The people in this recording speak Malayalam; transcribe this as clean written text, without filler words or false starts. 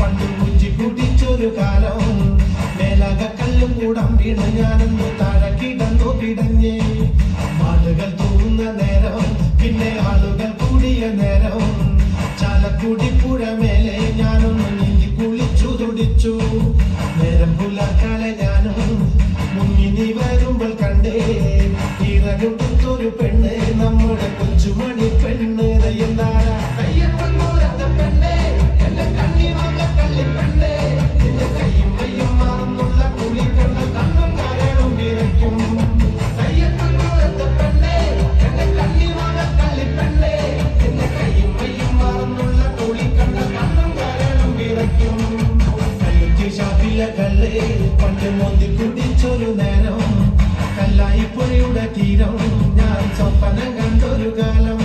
പണ്ട് കുഞ്ചി കുടിച്ചൊരു കാലം മേലക കല്ലും കൂടം വീണ് ഞാനൊന്ന് താഴെ കിടന്നു കിടഞ്ഞേ മാടുകൾ തൂങ്ങുന്ന നേരം പിന്നെ ആളുകൾ കൂടിയ നേരം ചാലക്കുടി പുഴ മേലെ ഞാനൊന്ന് നീന്തി കുളിച്ചു തുടിച്ചു നേരം പുലർക്കാലെ ഞാനും മുങ്ങി നീ വരുമ്പോൾ കണ്ടേ ഇറങ്ങുത്തൊരു പെണ്ണ് നമ്മുടെ കൊച്ചുമണി പെണ്ണ് എന്താരാ പെണ്ണേ എന്റെ കണ്ണി വന്ന കള്ളിപ്പെണ്ണേ എന്റെ കയ്യും കയ്യും മാറുന്നുള്ള കുളി കണ്ട കണ്ണും കരളും വിറയ്ക്കും പെണ്ണേ എന്റെ കണ്ണി വന്ന കള്ളിപ്പെണ്ണേ എന്റെ കയ്യും കയ്യും മാറുന്നുള്ള കുളി കണ്ട കണ്ണും കരളും വിറയ്ക്കും ഷാപ്പിലെ കള്ളേ പണ്ട് മോന്തി കുടിച്ചൊരു നേരം കല്ലായി പുഴയുടെ തീരം ഞാൻ സ്വപ്നം കണ്ടൊരു കാലം